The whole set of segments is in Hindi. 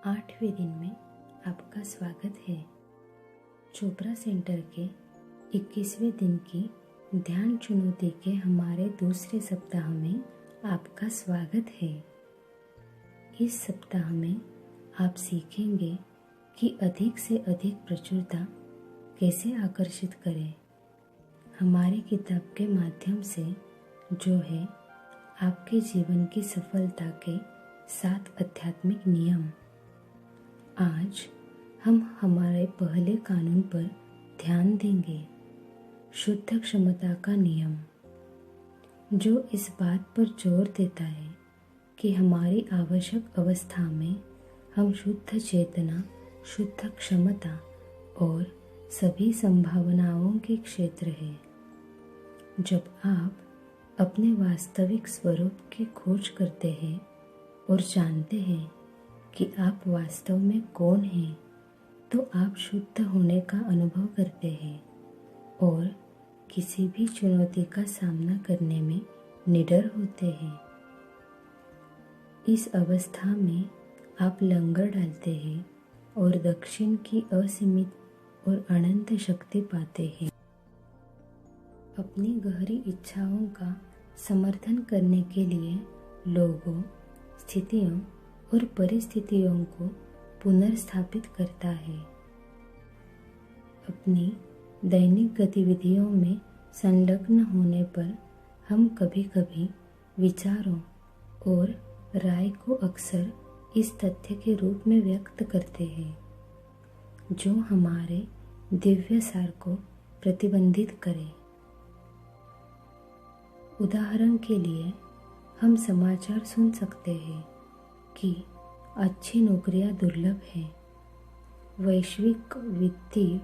8वें दिन में आपका स्वागत है। चोपड़ा सेंटर के 21वें दिन की ध्यान चुनौती के हमारे दूसरे सप्ताह में आपका स्वागत है। इस सप्ताह में आप सीखेंगे कि अधिक से अधिक प्रचुरता कैसे आकर्षित करें। हमारी किताब के माध्यम से जो है आपके जीवन की सफलता के 7 आध्यात्मिक नियम। आज हम हमारे पहले कानून पर ध्यान देंगे, शुद्ध क्षमता का नियम, जो इस बात पर जोर देता है कि हमारी आवश्यक अवस्था में हम शुद्ध चेतना, शुद्ध क्षमता और सभी संभावनाओं के क्षेत्र है। जब आप अपने वास्तविक स्वरूप की खोज करते हैं और जानते हैं कि आप वास्तव में कौन हैं, तो आप शुद्ध होने का अनुभव करते हैं और किसी भी चुनौती का सामना करने में निडर होते हैं। इस अवस्था में आप लंगर डालते हैं और दक्षिण की असीमित और अनंत शक्ति पाते हैं। अपनी गहरी इच्छाओं का समर्थन करने के लिए लोगों, स्थितियों और परिस्थितियों को पुनर्स्थापित करता है। अपनी दैनिक गतिविधियों में संलग्न होने पर हम कभी-कभी विचारों और राय को अक्सर इस तथ्य के रूप में व्यक्त करते हैं जो हमारे दिव्य सार को प्रतिबंधित करे। उदाहरण के लिए हम समाचार सुन सकते हैं कि अच्छी नौकरियां दुर्लभ हैं, वैश्विक वित्तीय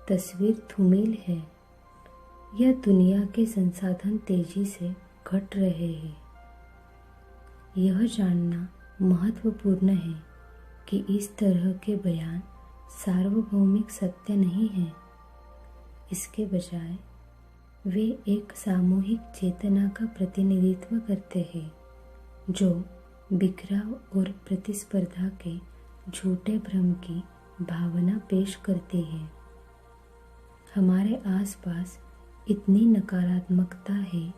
तस्वीर धूमिल है या दुनिया के संसाधन तेजी से घट रहे हैं। यह जानना महत्वपूर्ण है कि इस तरह के बयान सार्वभौमिक सत्य नहीं है। इसके बजाय वे एक सामूहिक चेतना का प्रतिनिधित्व करते हैं जो बिखराव और प्रतिस्पर्धा के झूठे भ्रम की भावना पेश करती है। हमारे आसपास इतनी नकारात्मकता है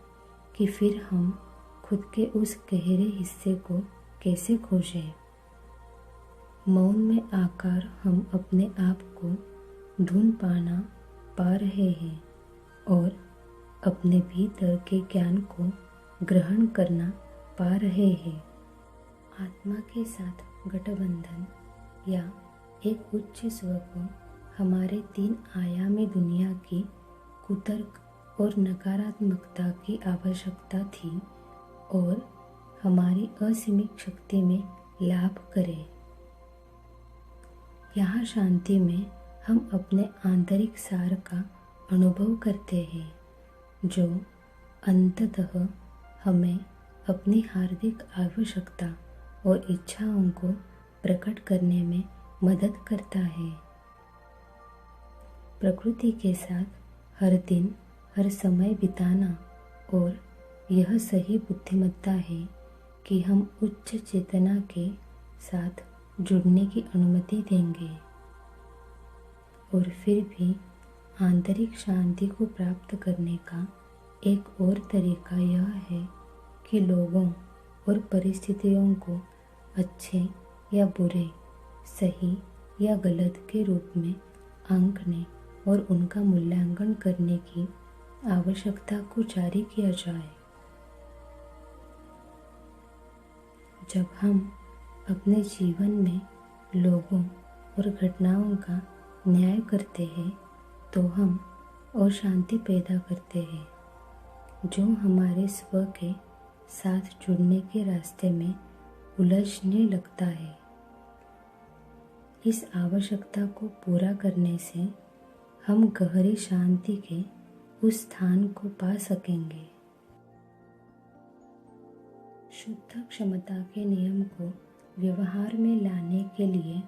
कि फिर हम खुद के उस गहरे हिस्से को कैसे खोजें। मौन में आकर हम अपने आप को ढूंढ पा रहे हैं और अपने भीतर के ज्ञान को ग्रहण करना पा रहे हैं। आत्मा के साथ गठबंधन या एक उच्च स्व को हमारे 3 आयामी दुनिया की कुतर्क और नकारात्मकता की आवश्यकता थी और हमारी असीमित शक्ति में लाभ करें। यहाँ शांति में हम अपने आंतरिक सार का अनुभव करते हैं जो अंततः हमें अपनी हार्दिक आवश्यकता और इच्छाओं को प्रकट करने में मदद करता है। प्रकृति के साथ हर दिन हर समय बिताना और यह सही बुद्धिमत्ता है कि हम उच्च चेतना के साथ जुड़ने की अनुमति देंगे और फिर भी आंतरिक शांति को प्राप्त करने का एक और तरीका यह है कि लोगों और परिस्थितियों को अच्छे या बुरे, सही या गलत के रूप में आंकने और उनका मूल्यांकन करने की आवश्यकता को जारी किया जाए। जब हम अपने जीवन में लोगों और घटनाओं का न्याय करते हैं तो हम अशांति पैदा करते हैं जो हमारे स्व के साथ जुड़ने के रास्ते में उलझने लगता है। इस आवश्यकता को पूरा करने से हम गहरी शांति के उस स्थान को पा सकेंगे। शुद्ध क्षमता के नियम को व्यवहार में लाने के लिए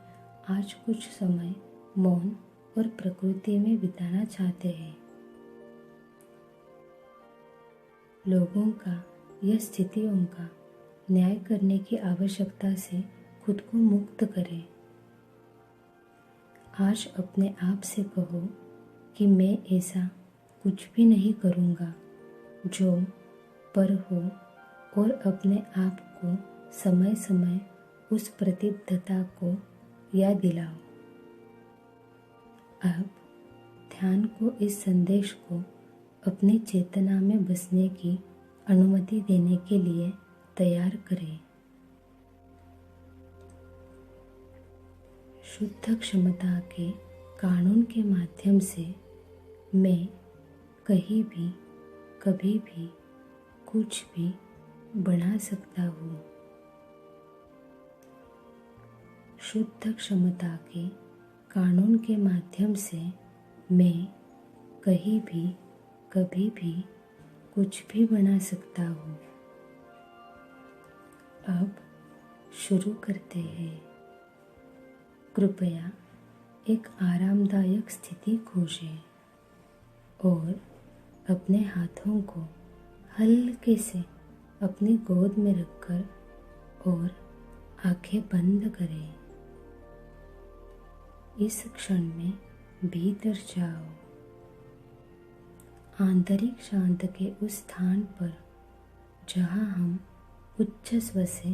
आज कुछ समय मौन और प्रकृति में बिताना चाहते हैं। लोगों का या स्थितियों का न्याय करने की आवश्यकता से खुद को मुक्त करें आज अपने आप से कहो कि मैं ऐसा कुछ भी नहीं करूँगा जो पर हो, और अपने आप को समय समय उस प्रतिबद्धता को याद दिलाओ। अब ध्यान को, इस संदेश को अपनी चेतना में बसने की अनुमति देने के लिए तैयार करें। शुद्ध क्षमता के कानून के माध्यम से मैं कहीं भी, कभी भी, कुछ भी बना सकता हूँ। शुद्ध क्षमता के कानून के माध्यम से मैं कहीं भी, कभी भी, कुछ भी बना सकता हूँ। अब शुरू करते हैं। कृपया एक आरामदायक स्थिति खोजें और अपने हाथों को हल्के से अपनी गोद में रखकर और आंखें बंद करें। इस क्षण में भीतर जाओ, आंतरिक शांत के उस स्थान पर जहाँ हम उच्च स्व से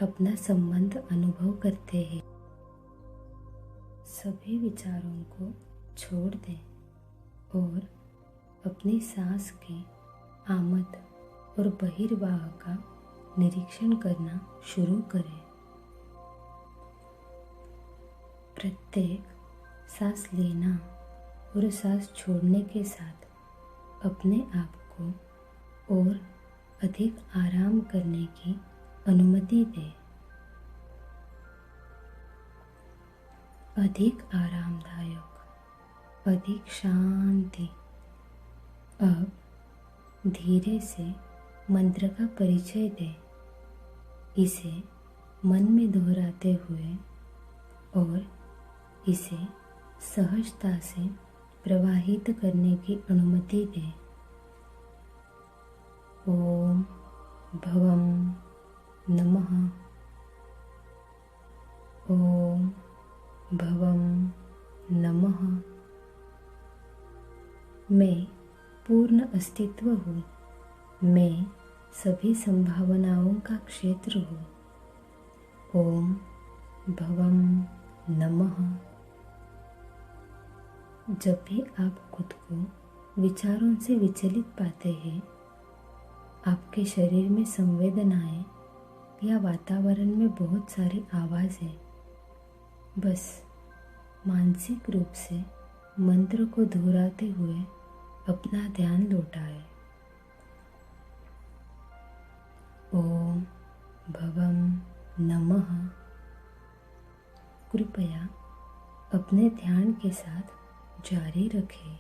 अपना संबंध अनुभव करते हैं। सभी विचारों को छोड़ दें और अपनी सांस के आमद और बहिर्वाह का निरीक्षण करना शुरू करें। प्रत्येक सांस लेना और सांस छोड़ने के साथ अपने आप को और अधिक आराम करने की अनुमति दें। अधिक आरामदायक, अधिक शांति। अब धीरे से मंत्र का परिचय दें, इसे मन में दोहराते हुए और इसे सहजता से प्रवाहित करने की अनुमति दें। ओम भवम नमः। ओम भवम नमः। मैं पूर्ण अस्तित्व हूँ। मैं सभी संभावनाओं का क्षेत्र हूँ। ओम भवम नमः। जब भी आप खुद को विचारों से विचलित पाते हैं, आपके शरीर में संवेदनाएं या वातावरण में बहुत सारी आवाज़ें, बस मानसिक रूप से मंत्र को दोहराते हुए अपना ध्यान लौटाएं। ओम भवम नमः। कृपया अपने ध्यान के साथ जारी रखें।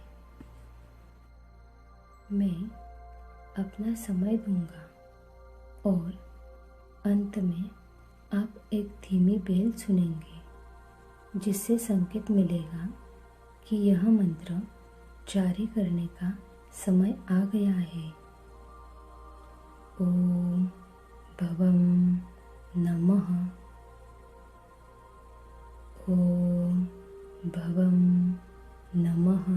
मैं अपना समय दूंगा और अंत में आप एक धीमी बेल सुनेंगे, जिससे संकेत मिलेगा कि यह मंत्र जारी करने का समय आ गया है। ओम भवम नमः। ओम भवम नमः।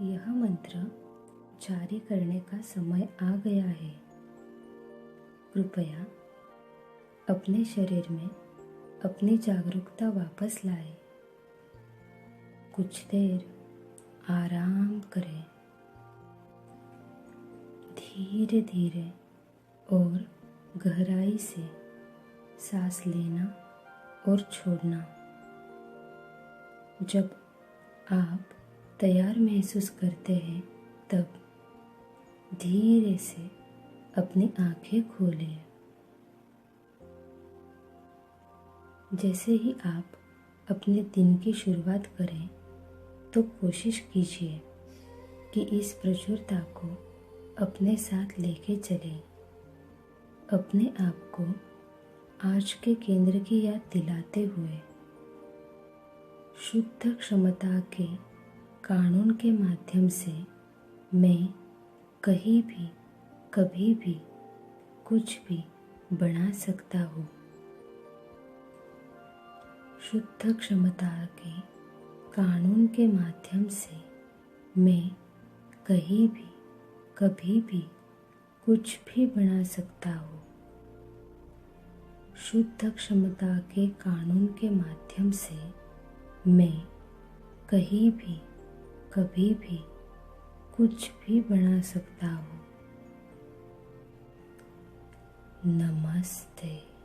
यह मंत्र जारी करने का समय आ गया है। कृपया अपने शरीर में अपनी जागरूकता वापस लाएं। कुछ देर आराम करें। धीरे धीरे और गहराई से सांस लेना और छोड़ना। जब आप तैयार महसूस करते हैं तब धीरे से अपनी आंखें खोलें। जैसे ही आप अपने दिन की शुरुआत करें तो कोशिश कीजिए कि इस प्रचुरता को अपने साथ लेके चलें। अपने आप को आज के केंद्र की याद दिलाते हुए शुद्ध क्षमता के कानून के माध्यम से मैं कहीं भी कभी भी कुछ भी बना सकता हूँ। शुद्ध क्षमता के कानून के माध्यम से मैं कहीं भी कभी भी कुछ भी बना सकता हूँ। शुद्ध क्षमता के कानून के माध्यम से मैं कहीं भी कभी भी कुछ भी बना सकता हूँ। नमस्ते।